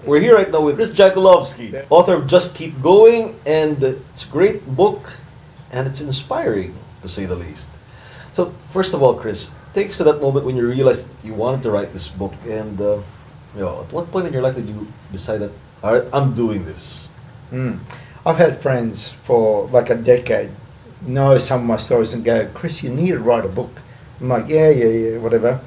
We're here right now with Chris Jakulovsky, author of Just Keep Going, and it's a great book, and it's inspiring, to say the least. So, first of all, Chris, take us to that moment when you realized you wanted to write this book, and at what point in your life did you decide that, all right, I'm doing this? I've had friends for like a decade know some of my stories and go, Chris, you need to write a book. I'm like, yeah, whatever.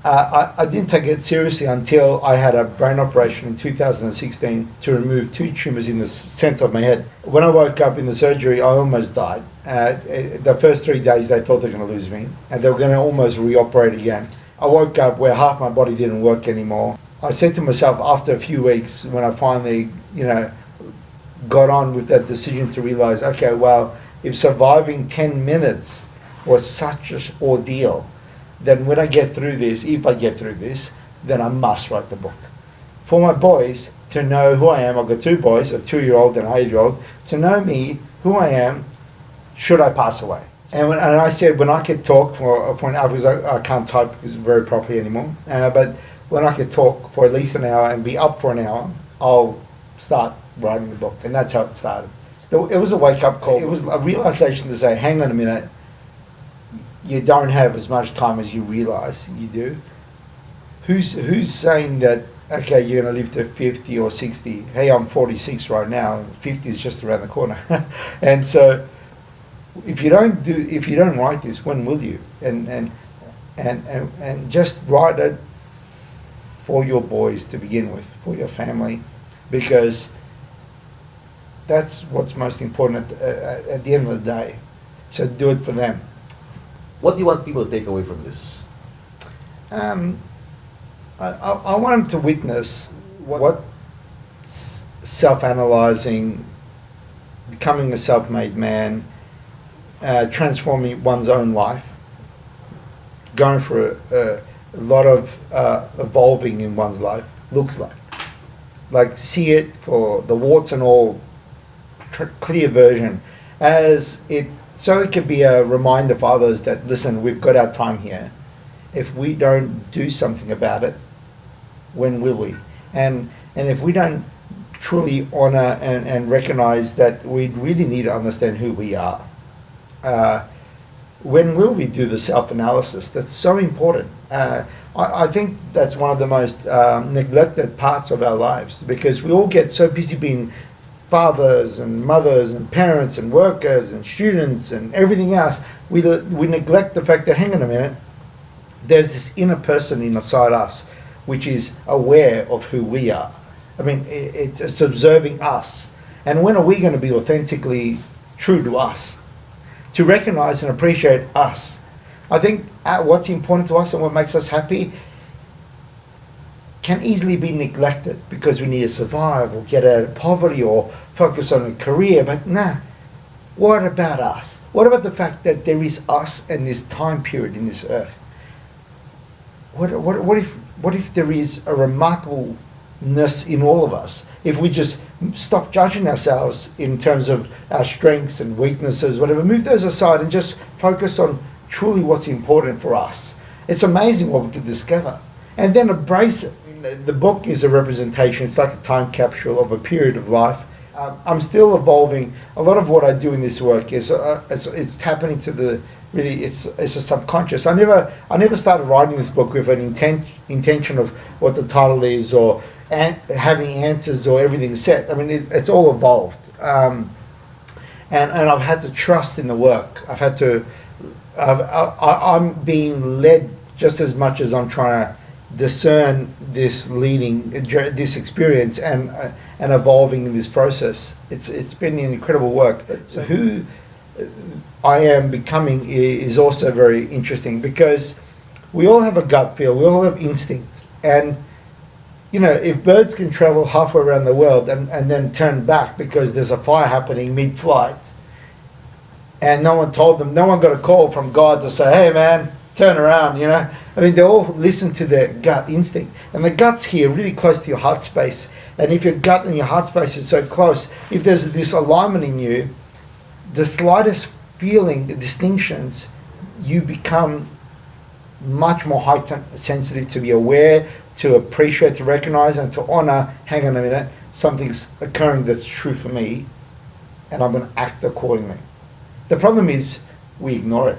I didn't take it seriously until I had a brain operation in 2016 to remove 2 tumours in the centre of my head. When I woke up in the surgery, I almost died. The first 3 days they thought they were going to lose me and they were going to almost re-operate again. I woke up where half my body didn't work anymore. I said to myself after a few weeks, when I finally, got on with that decision to realise, okay, well, if surviving 10 minutes was such an ordeal, then when I get through this, if I get through this, then I must write the book. For my boys to know who I am, I've got 2 boys, a 2-year-old and an 8-year-old, to know me, who I am, should I pass away. And I said when I could talk for an hour, because I can't type very properly anymore, but when I could talk for at least an hour and be up for an hour, I'll start writing the book. And that's how it started. It was a wake-up call. It was a realisation to say, hang on a minute, you don't have as much time as you realise you do. Who's saying that, okay, you're going to live to 50 or 60? Hey, I'm 46 right now. 50 is just around the corner. And so if you don't write this, when will you? And just write it for your boys to begin with, for your family, because that's what's most important at the end of the day. So do it for them. What do you want people to take away from this? I want them to witness what self-analyzing, becoming a self-made man, transforming one's own life, going for a lot of evolving in one's life looks like. Like, see it for the warts and all, clear version, so it could be a reminder for others that, listen, we've got our time here. If we don't do something about it, when will we? And if we don't truly honour and recognise that we really need to understand who we are, when will we do the self-analysis? That's so important. I think that's one of the most neglected parts of our lives, because we all get so busy being fathers and mothers and parents and workers and students and everything else. We neglect the fact that, hang on a minute, there's this inner person inside us which is aware of who we are. I mean, it's observing us. And when are we going to be authentically true to us? To recognize and appreciate us. I think what's important to us and what makes us happy can easily be neglected because we need to survive or get out of poverty or focus on a career. But what about us? What about the fact that there is us and this time period in this earth? What if there is a remarkableness in all of us? If we just stop judging ourselves in terms of our strengths and weaknesses, whatever, move those aside and just focus on truly what's important for us. It's amazing what we can discover. And then embrace it. The book is a representation. It's like a time capsule of a period of life. I'm still evolving. A lot of what I do in this work is it's tapping into the really it's a subconscious. I never started writing this book with an intention of what the title is or having answers or everything set. I mean, it's all evolved, and I've had to trust in the work. I'm being led just as much as I'm trying to discern this experience and evolving in this process. It's been an incredible work. So who I am becoming is also very interesting, because we all have a gut feel, we all have instinct, and if birds can travel halfway around the world and then turn back because there's a fire happening mid-flight, and no one told them, no one got a call from God to say, hey man, turn around, I mean, they all listen to their gut instinct. And the gut's here, really close to your heart space. And if your gut and your heart space is so close, if there's this alignment in you, the slightest feeling, the distinctions, you become much more heightened, sensitive to be aware, to appreciate, to recognize, and to honor, hang on a minute, something's occurring that's true for me, and I'm going to act accordingly. The problem is we ignore it.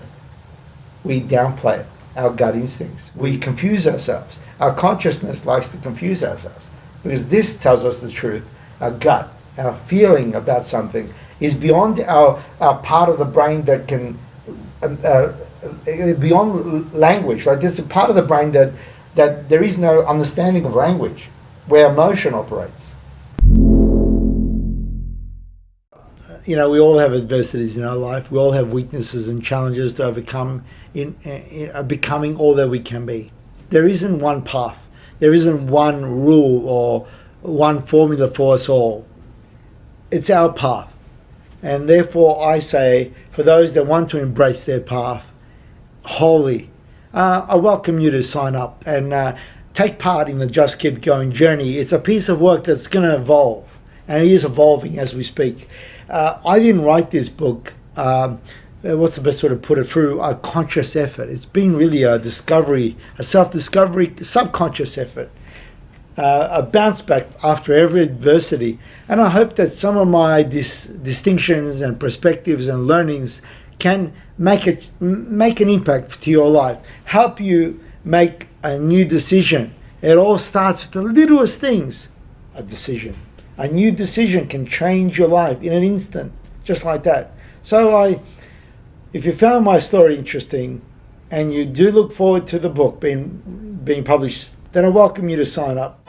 We downplay it, our gut instincts. We confuse ourselves. Our consciousness likes to confuse ourselves because this tells us the truth. Our gut, our feeling about something is beyond our part of the brain that can, beyond language. Like there's a part of the brain that there is no understanding of language, where emotion operates. You know, we all have adversities in our life. We all have weaknesses and challenges to overcome in becoming all that we can be. There isn't one path. There isn't one rule or one formula for us all. It's our path. And therefore I say, for those that want to embrace their path wholly, I welcome you to sign up and take part in the Just Keep Going journey. It's a piece of work that's going to evolve, and it is evolving as we speak. I didn't write this book, what's the best way to put it, through a conscious effort. It's been really a discovery, a self-discovery, subconscious effort. A bounce back after every adversity. And I hope that some of my distinctions and perspectives and learnings can make an impact to your life, help you make a new decision. It all starts with the littlest things. A decision. A new decision can change your life in an instant, just like that. So if you found my story interesting and you do look forward to the book being published, then I welcome you to sign up.